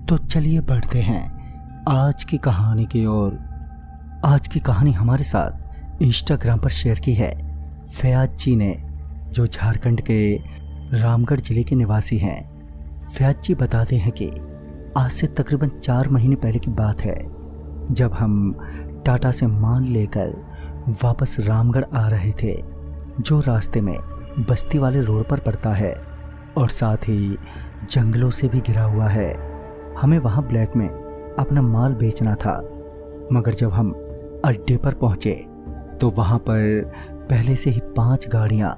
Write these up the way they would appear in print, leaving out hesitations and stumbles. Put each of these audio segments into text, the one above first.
तो चलिए बढ़ते हैं आज की कहानी की ओर। आज की कहानी हमारे साथ इंस्टाग्राम पर शेयर की है फयाज जी ने, जो झारखंड के रामगढ़ जिले के निवासी हैं। फयाज जी बताते हैं कि आज से तकरीबन 4 महीने पहले की बात है, जब हम टाटा से माल लेकर वापस रामगढ़ आ रहे थे, जो रास्ते में बस्ती वाले रोड पर पड़ता है और साथ ही जंगलों से भी घिरा हुआ है। हमें वहाँ ब्लैक में अपना माल बेचना था, मगर जब हम अड्डे पर पहुँचे तो वहाँ पर पहले से ही 5 गाड़ियाँ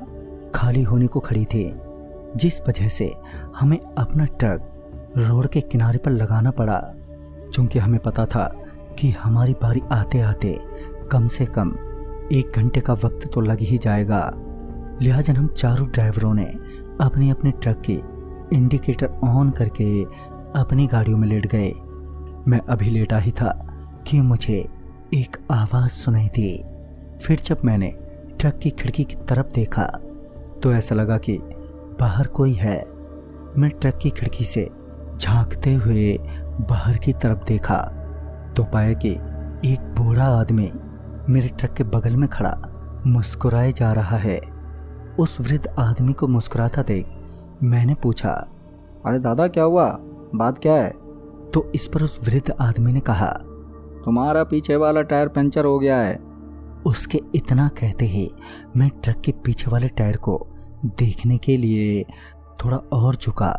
खाली होने को खड़ी थी, जिस वजह से हमें अपना ट्रक रोड के किनारे पर लगाना पड़ा। चूँकि हमें पता था कि हमारी बारी आते आते कम से कम 1 घंटे का वक्त तो लग ही जाएगा, लिहाजा हम चारों ड्राइवरों ने अपने अपने ट्रक की इंडिकेटर ऑन करके अपनी गाड़ियों में लेट गए। मैं अभी लेटा ही था कि मुझे एक आवाज़ सुनाई दी। फिर जब मैंने ट्रक की खिड़की की तरफ देखा तो ऐसा लगा कि बाहर कोई है। मैं ट्रक की खिड़की से झांकते हुए बाहर की तरफ देखा तो पाया कि एक बूढ़ा आदमी मेरे ट्रक के बगल में खड़ा मुस्कुराए जा रहा है। उस वृद्ध आदमी को मुस्कुराता देख मैंने पूछा, अरे दादा क्या हुआ, बात क्या है? तो इस पर उस वृद्ध आदमी ने कहा, तुम्हारा पीछे वाला टायर पंचर हो गया है। उसके इतना कहते ही मैं ट्रक के पीछे वाले टायर को देखने के लिए थोड़ा और झुका,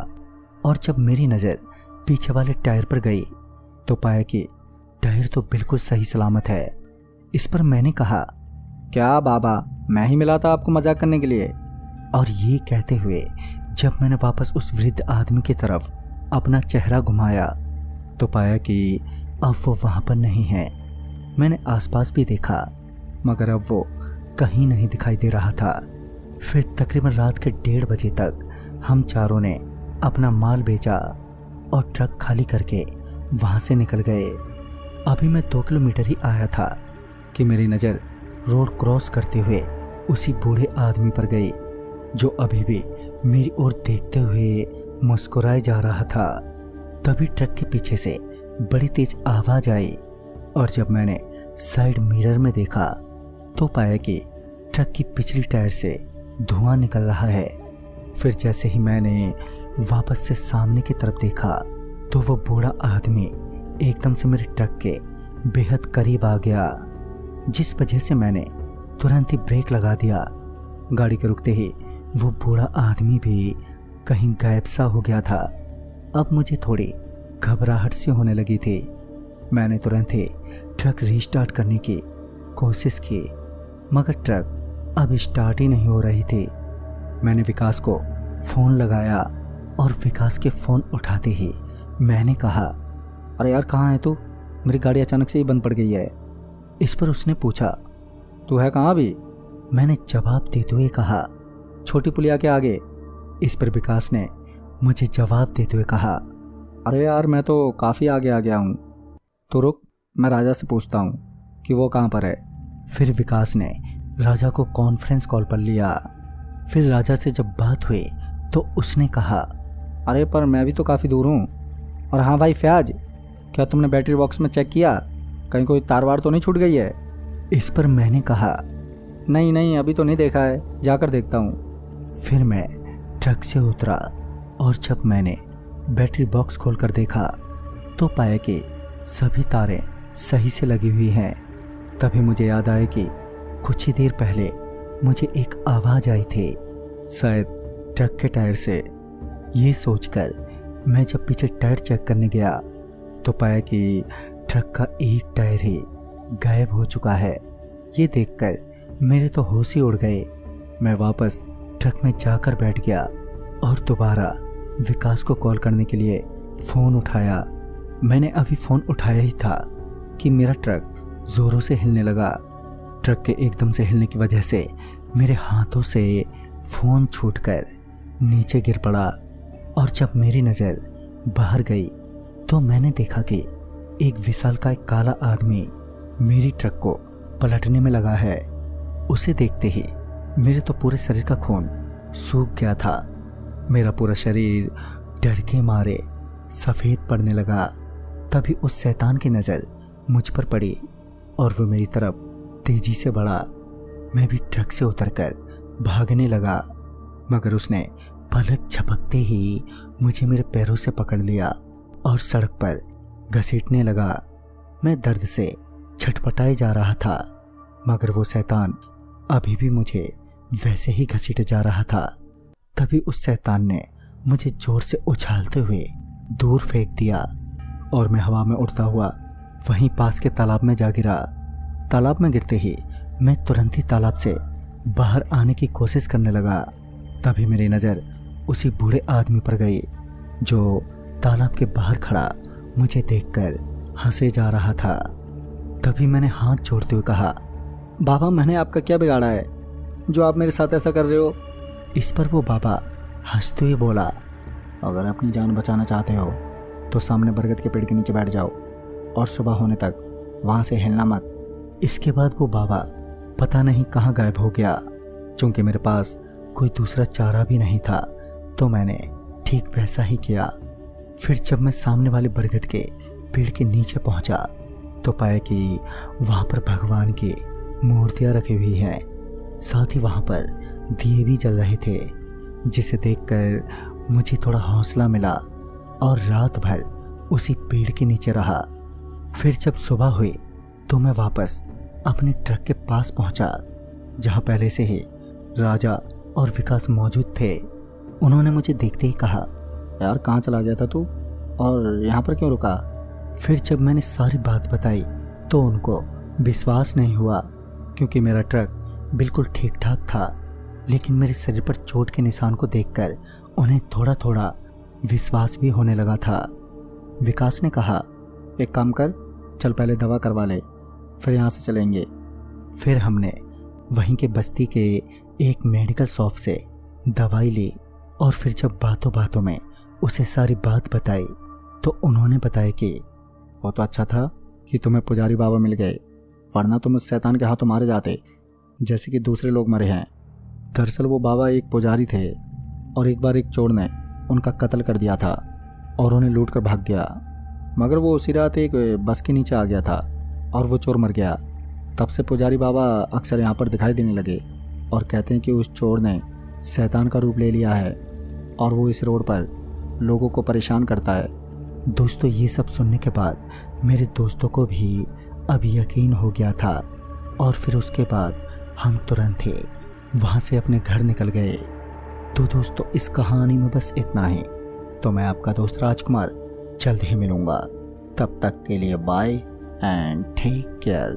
और जब मेरी नज़र पीछे वाले टायर पर गई तो पाया कि टायर तो बिल्कुल सही सलामत है। इस पर मैंने कहा, क्या बाबा, मैं ही मिला था आपको मजाक करने के लिए। और ये कहते हुए जब मैंने वापस उस वृद्ध आदमी की तरफ अपना चेहरा घुमाया तो पाया कि अब वो वहाँ पर नहीं है। मैंने आसपास भी देखा, मगर अब वो कहीं नहीं दिखाई दे रहा था। फिर तकरीबन रात के 1:30 बजे तक हम चारों ने अपना माल बेचा और ट्रक खाली करके वहाँ से निकल गए। अभी मैं 2 किलोमीटर ही आया था कि मेरी नज़र रोड क्रॉस करते हुए उसी बूढ़े आदमी पर गई, जो अभी भी मेरी ओर देखते हुए मुस्कुराए जा रहा था। तभी ट्रक के पीछे से बड़ी तेज आवाज़ आई, और जब मैंने साइड मिरर में देखा तो पाया कि ट्रक की पिछली टायर से धुआं निकल रहा है। फिर जैसे ही मैंने वापस से सामने की तरफ देखा तो वो बूढ़ा आदमी एकदम से मेरे ट्रक के बेहद करीब आ गया, जिस वजह से मैंने तुरंत ही ब्रेक लगा दिया। गाड़ी के रुकते ही वो बूढ़ा आदमी भी कहीं गायब सा हो गया था। अब मुझे थोड़ी घबराहट सी होने लगी थी। मैंने तुरंत ही ट्रक रीस्टार्ट करने की कोशिश की, मगर ट्रक अब स्टार्ट ही नहीं हो रही थी। मैंने विकास को फ़ोन लगाया और विकास के फ़ोन उठाते ही मैंने कहा, अरे यार कहाँ है तू, मेरी गाड़ी अचानक से ही बंद पड़ गई है। इस पर उसने पूछा, तू है कहाँ अभी? मैंने जवाब देते हुए कहा, छोटी पुलिया के आगे। इस पर विकास ने मुझे जवाब देते हुए कहा, अरे यार मैं तो काफ़ी आगे आ गया हूँ, तो रुक मैं राजा से पूछता हूँ कि वो कहाँ पर है। फिर विकास ने राजा को कॉन्फ्रेंस कॉल पर लिया। फिर राजा से जब बात हुई तो उसने कहा, अरे पर मैं भी तो काफ़ी दूर हूँ। और हाँ भाई फयाज, क्या तुमने बैटरी बॉक्स में चेक किया, कहीं कोई तार वार तो नहीं छूट गई है? इस पर मैंने कहा, नहीं नहीं अभी तो नहीं देखा है, जाकर देखता हूँ। फिर मैं ट्रक से उतरा और जब मैंने बैटरी बॉक्स खोलकर देखा तो पाया कि सभी तारें सही से लगी हुई हैं। तभी मुझे याद आया कि कुछ ही देर पहले मुझे एक आवाज़ आई थी, शायद ट्रक के टायर से। ये सोचकर मैं जब पीछे टायर चेक करने गया तो पाया कि ट्रक का एक टायर ही गायब हो चुका है। ये देखकर मेरे तो होश ही उड़ गए। मैं वापस ट्रक में जाकर बैठ गया और दोबारा विकास को कॉल करने के लिए फ़ोन उठाया। मैंने अभी फ़ोन उठाया ही था कि मेरा ट्रक ज़ोरों से हिलने लगा। ट्रक के एकदम से हिलने की वजह से मेरे हाथों से फ़ोन छूटकर नीचे गिर पड़ा, और जब मेरी नज़र बाहर गई तो मैंने देखा कि एक विशालकाय काला आदमी मेरी ट्रक को पलटने में लगा है। उसे देखते ही मेरे तो पूरे शरीर का खून सूख गया था। मेरा पूरा शरीर डर के मारे सफ़ेद पड़ने लगा। तभी उस शैतान की नज़र मुझ पर पड़ी और वो मेरी तरफ तेजी से बढ़ा। मैं भी ट्रक से उतरकर भागने लगा, मगर उसने पलक झपकते ही मुझे मेरे पैरों से पकड़ लिया और सड़क पर घसीटने लगा। मैं दर्द से छटपटाए जा रहा था, मगर वो शैतान अभी भी मुझे वैसे ही घसीटे जा रहा था। तभी उस शैतान ने मुझे जोर से उछालते हुए दूर फेंक दिया और मैं हवा में उड़ता हुआ वहीं पास के तालाब में जा गिरा। तालाब में गिरते ही मैं तुरंत ही तालाब से बाहर आने की कोशिश करने लगा। तभी मेरी नज़र उसी बूढ़े आदमी पर गई जो तालाब के बाहर खड़ा मुझे देखकर हंसे जा रहा था। तभी मैंने हाथ जोड़ते हुए कहा, बाबा मैंने आपका क्या बिगाड़ा है जो आप मेरे साथ ऐसा कर रहे हो? इस पर वो बाबा हंसते हुए बोला, अगर अपनी जान बचाना चाहते हो तो सामने बरगद के पेड़ के नीचे बैठ जाओ और सुबह होने तक वहाँ से हिलना मत। इसके बाद वो बाबा पता नहीं कहाँ गायब हो गया। चूंकि मेरे पास कोई दूसरा चारा भी नहीं था तो मैंने ठीक वैसा ही किया। फिर जब मैं सामने वाले बरगद के पेड़ के नीचे पहुंचा तो पाया कि वहाँ पर भगवान की मूर्तियाँ रखी हुई हैं। साथ ही वहाँ पर दिए भी जल रहे थे, जिसे देखकर मुझे थोड़ा हौसला मिला और रात भर उसी पेड़ के नीचे रहा। फिर जब सुबह हुई तो मैं वापस अपने ट्रक के पास पहुंचा, जहां पहले से ही राजा और विकास मौजूद थे। उन्होंने मुझे देखते ही कहा, यार कहाँ चला गया था तू और यहाँ पर क्यों रुका? फिर जब मैंने सारी बात बताई तो उनको विश्वास नहीं हुआ, क्योंकि मेरा ट्रक बिल्कुल ठीक ठाक था। लेकिन मेरे शरीर पर चोट के निशान को देखकर उन्हें थोड़ा थोड़ा विश्वास भी होने लगा था। विकास ने कहा, एक काम कर, चल पहले दवा करवा ले, फिर यहाँ से चलेंगे। फिर हमने वहीं के बस्ती के एक मेडिकल शॉप से दवाई ली और फिर जब बातों बातों में उसे सारी बात बताई तो उन्होंने बताया कि वो तो अच्छा था कि तुम्हें पुजारी बाबा मिल गए, वरना तुम उस शैतान के हाथों मारे जाते जैसे कि दूसरे लोग मरे हैं। दरअसल वो बाबा एक पुजारी थे और एक बार एक चोर ने उनका कत्ल कर दिया था और उन्हें लूट कर भाग गया, मगर वो उसी रात एक बस के नीचे आ गया था और वो चोर मर गया। तब से पुजारी बाबा अक्सर यहाँ पर दिखाई देने लगे और कहते हैं कि उस चोर ने शैतान का रूप ले लिया है और वो इस रोड पर लोगों को परेशान करता है। दोस्तों, ये सब सुनने के बाद मेरे दोस्तों को भी अब यकीन हो गया था और फिर उसके बाद हम तुरंत ही वहाँ से अपने घर निकल गए। तो दोस्तों, इस कहानी में बस इतना ही। तो मैं आपका दोस्त राजकुमार जल्द ही मिलूँगा। तब तक के लिए बाय एंड टेक केयर।